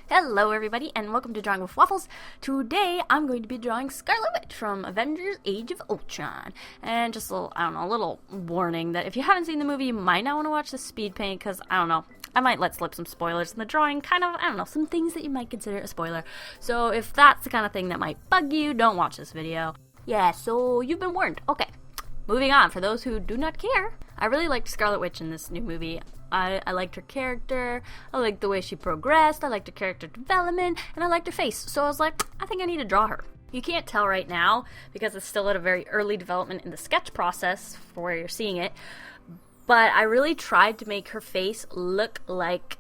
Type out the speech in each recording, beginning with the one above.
Hello everybody and welcome to Drawing with Waffles. Today I'm going to be drawing Scarlet Witch from Avengers Age of Ultron. And just a little warning that if you haven't seen the movie, you might not want to watch the speed paint because, I might let slip some spoilers in the drawing, some things that you might consider a spoiler. So if that's the kind of thing that might bug you, don't watch this video. Yeah, so you've been warned. Okay, moving on. For those who do not care, I really liked Scarlet Witch in this new movie. I liked her character, I liked the way she progressed, I liked her character development, and I liked her face. So I was like, I think I need to draw her. You can't tell right now because it's still at a very early development in the sketch process for where you're seeing it. But I really tried to make her face look like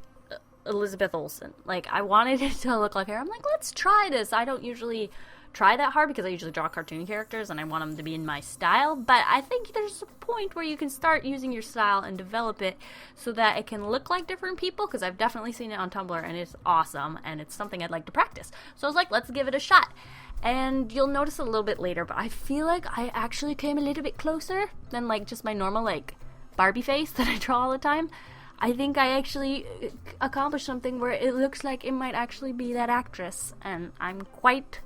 Elizabeth Olsen. Like, I wanted it to look like her. I'm like, let's try this. I don't usually try that hard because I usually draw cartoon characters and I want them to be in my style, but I think there's a point where you can start using your style and develop it so that it can look like different people, because I've definitely seen it on Tumblr and it's awesome and it's something I'd like to practice. So I was like, let's give it a shot. And you'll notice a little bit later, but I feel like I actually came a little bit closer than like just my normal like Barbie face that I draw all the time. I think I actually accomplished something where it looks like it might actually be that actress, and I'm quite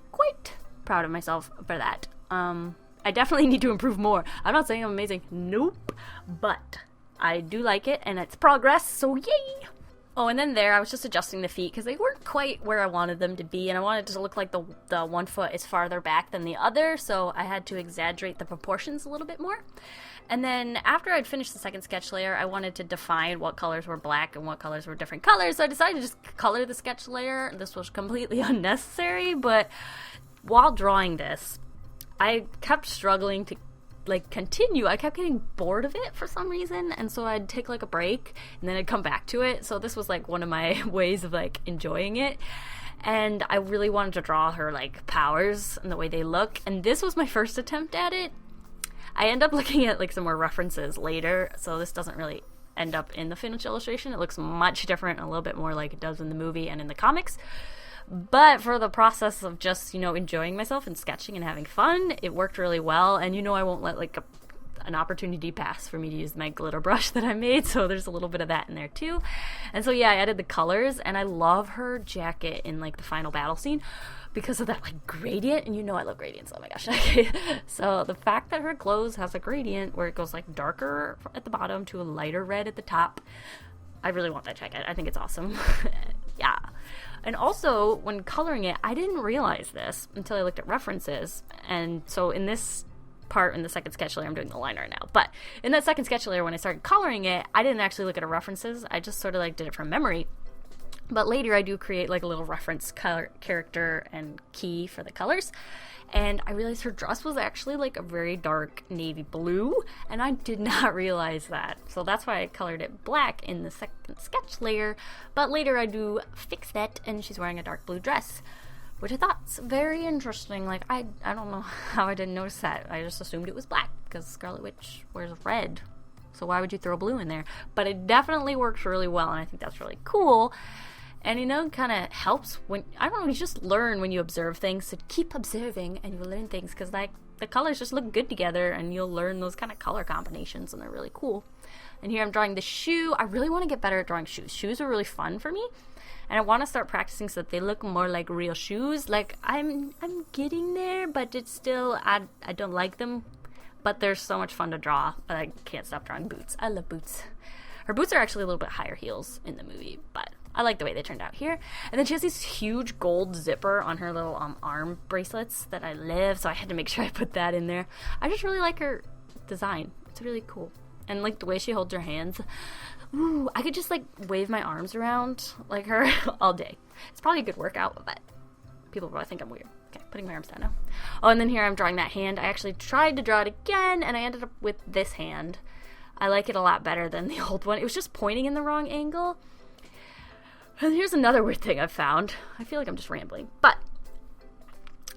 proud of myself for that. I definitely need to improve more. I'm not saying I'm amazing. Nope. But I do like it, and it's progress, so yay! Oh, and then there, I was just adjusting the feet because they weren't quite where I wanted them to be, and I wanted it to look like the one foot is farther back than the other, so I had to exaggerate the proportions a little bit more. And then after I'd finished the second sketch layer, I wanted to define what colors were black and what colors were different colors, so I decided to just color the sketch layer. This was completely unnecessary, but while drawing this, I kept struggling to continue. I kept getting bored of it for some reason, and so I'd take like a break and then I'd come back to it. So this was like one of my ways of like enjoying it, and I really wanted to draw her like powers and the way they look, and this was my first attempt at it. I end up looking at like some more references later, so this doesn't really end up in the finished illustration. It looks much different, a little bit more like it does in the movie and in the comics. But for the process of just, enjoying myself and sketching and having fun, it worked really well. And I won't let like an opportunity pass for me to use my glitter brush that I made, so there's a little bit of that in there too. And so yeah, I added the colors, and I love her jacket in like the final battle scene because of that like gradient, and I love gradients, oh my gosh. Okay. So the fact that her clothes has a gradient where it goes like darker at the bottom to a lighter red at the top, I really want that jacket. I think it's awesome. Yeah. And also, when coloring it, I didn't realize this until I looked at references. And so in this part, in the second sketch layer, I'm doing the liner now. But in that second sketch layer, when I started coloring it, I didn't actually look at the references. I just sort of like did it from memory. But later, I do create like a little reference color, character and key for the colors. And I realized her dress was actually like a very dark navy blue, and I did not realize that. So that's why I colored it black in the second sketch layer, but later I do fix that, and she's wearing a dark blue dress, which I thought's very interesting. Like, I don't know how I didn't notice that. I just assumed it was black, because Scarlet Witch wears red, so why would you throw blue in there? But it definitely works really well, and I think that's really cool. And kind of helps when, you just learn when you observe things. So keep observing and you'll learn things, because like the colors just look good together and you'll learn those kind of color combinations, and they're really cool. And here I'm drawing the shoe. I really want to get better at drawing shoes. Shoes are really fun for me, and I want to start practicing so that they look more like real shoes. Like I'm getting there, but it's still, I don't like them, but they're so much fun to draw. I can't stop drawing boots. I love boots. Her boots are actually a little bit higher heels in the movie, but I like the way they turned out here. And then she has this huge gold zipper on her little arm bracelets that I love, so I had to make sure I put that in there. I just really like her design. It's really cool. And like the way she holds her hands. Ooh, I could just like wave my arms around like her all day. It's probably a good workout, but people probably think I'm weird. Okay, putting my arms down now. Oh, and then here I'm drawing that hand. I actually tried to draw it again, and I ended up with this hand. I like it a lot better than the old one. It was just pointing in the wrong angle. And here's another weird thing I've found. I feel like I'm just rambling, but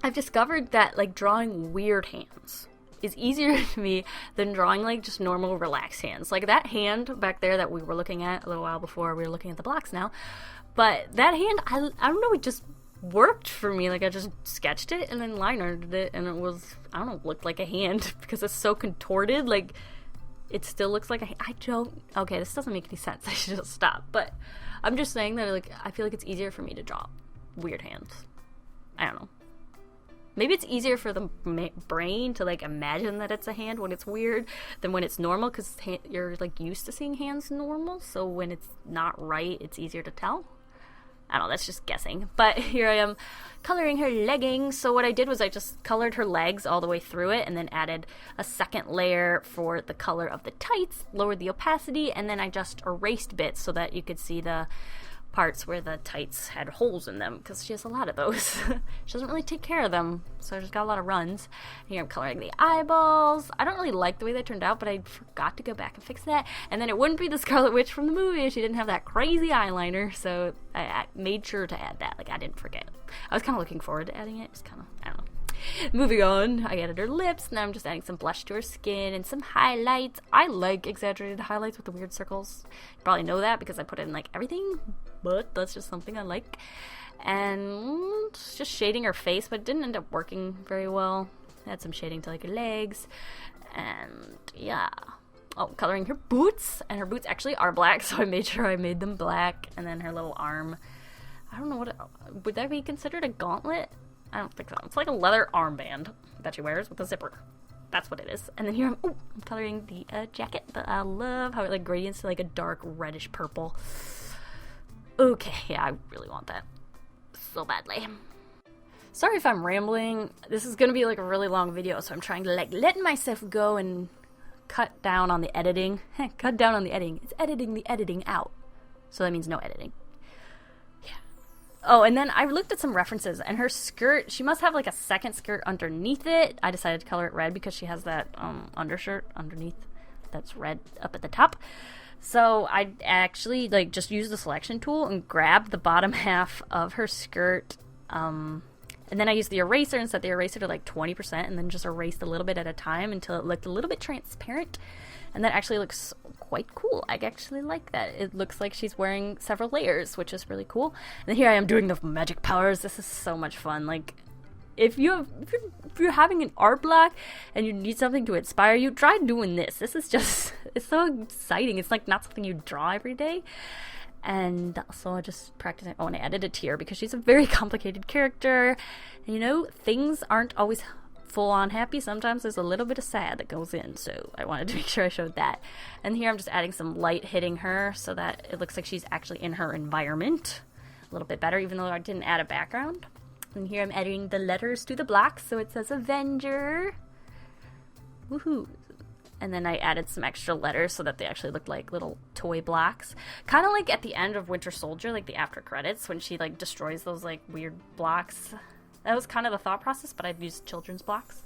I've discovered that like drawing weird hands is easier to me than drawing like just normal relaxed hands. Like that hand back there that we were looking at a little while before, we were looking at the blocks now, but that hand, I don't know, it just worked for me. Like I just sketched it and then linered it, and it was, looked like a hand because it's so contorted. Like it still looks like okay, this doesn't make any sense. I should just stop. But I'm just saying that, like, I feel like it's easier for me to draw weird hands. I don't know. Maybe it's easier for the brain to, like, imagine that it's a hand when it's weird than when it's normal, because you're, like, used to seeing hands normal, so when it's not right, it's easier to tell. I don't know, that's just guessing. But here I am coloring her leggings. So what I did was I just colored her legs all the way through it and then added a second layer for the color of the tights, lowered the opacity, and then I just erased bits so that you could see the parts where the tights had holes in them, because she has a lot of those. She doesn't really take care of them, so I just got a lot of runs. Here I'm coloring the eyeballs. I don't really like the way they turned out, but I forgot to go back and fix that, and then it wouldn't be the Scarlet Witch from the movie if she didn't have that crazy eyeliner, so I made sure to add that. Like, I didn't forget. I was kind of looking forward to adding it. It's kind of, I don't know. Moving on, I added her lips. Now I'm just adding some blush to her skin and some highlights. I like exaggerated highlights with the weird circles. You probably know that because I put in, like, everything, but that's just something I like. And just shading her face, but it didn't end up working very well. I had some shading to, like, her legs. And yeah. Oh, coloring her boots. And her boots actually are black, so I made sure I made them black. And then her little arm. I don't know what would that be considered a gauntlet? I don't think so. It's like a leather armband that she wears with a zipper. That's what it is. And then here I'm coloring the jacket. But I love how it, like, gradients to, like, a dark reddish purple. Okay, yeah, I really want that so badly. Sorry if I'm rambling. This is gonna be, like, a really long video, so I'm trying to, like, let myself go and cut down on the editing. Cut down on the editing. It's editing the editing out. So that means no editing. Oh, and then I looked at some references, and her skirt, she must have, like, a second skirt underneath it. I decided to color it red because she has that undershirt underneath that's red up at the top. So I actually, like, just used the selection tool and grabbed the bottom half of her skirt, and then I used the eraser and set the eraser to, like, 20%, and then just erased a little bit at a time until it looked a little bit transparent. And that actually looks quite cool. I actually like that. It looks like she's wearing several layers, which is really cool. And then here I am doing the magic powers. This is so much fun. Like, if you're having an art block and you need something to inspire you, try doing this. This is just, it's so exciting. It's, like, not something you draw every day. And also just practicing. Oh, and I added a tear because she's a very complicated character. And, you know, things aren't always full-on happy. Sometimes there's a little bit of sad that goes in, so I wanted to make sure I showed that. And here I'm just adding some light hitting her so that it looks like she's actually in her environment a little bit better, even though I didn't add a background. And here I'm adding the letters to the blocks, so it says Avenger. Woohoo! And then I added some extra letters so that they actually looked like little toy blocks. Kind of like at the end of Winter Soldier, like the after credits, when she, like, destroys those, like, weird blocks. That was kind of the thought process, but I've used children's blocks.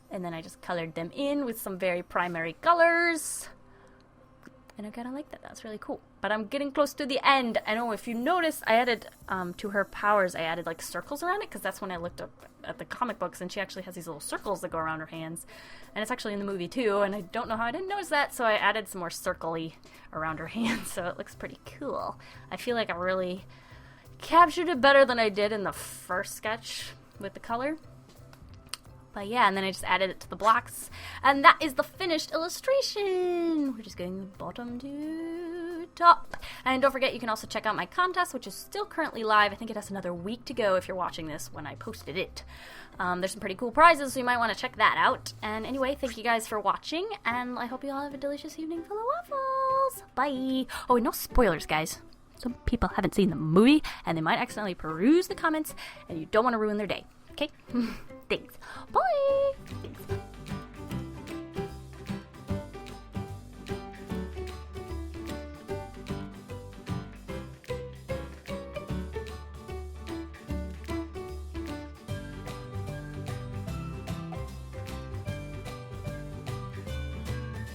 And then I just colored them in with some very primary colors. And I kind of like that. That's really cool. But I'm getting close to the end. I know if you notice, I added to her powers, I added, like, circles around it, because that's when I looked up at the comic books, and she actually has these little circles that go around her hands. And it's actually in the movie, too, and I don't know how I didn't notice that, so I added some more circle-y around her hands, so it looks pretty cool. I feel like I really captured it better than I did in the first sketch with the color. But yeah, and then I just added it to the blocks, and that is the finished illustration. We're just going bottom to top. And don't forget, you can also check out my contest, which is still currently live. I think it has another week to go if you're watching this when I posted it. There's some pretty cool prizes, so you might want to check that out. And anyway, thank you guys for watching, and I hope you all have a delicious evening full of waffles. Bye! Oh, and no spoilers, guys. Some people haven't seen the movie, and they might accidentally peruse the comments, and you don't want to ruin their day. Okay? Thanks. Bye! Thanks.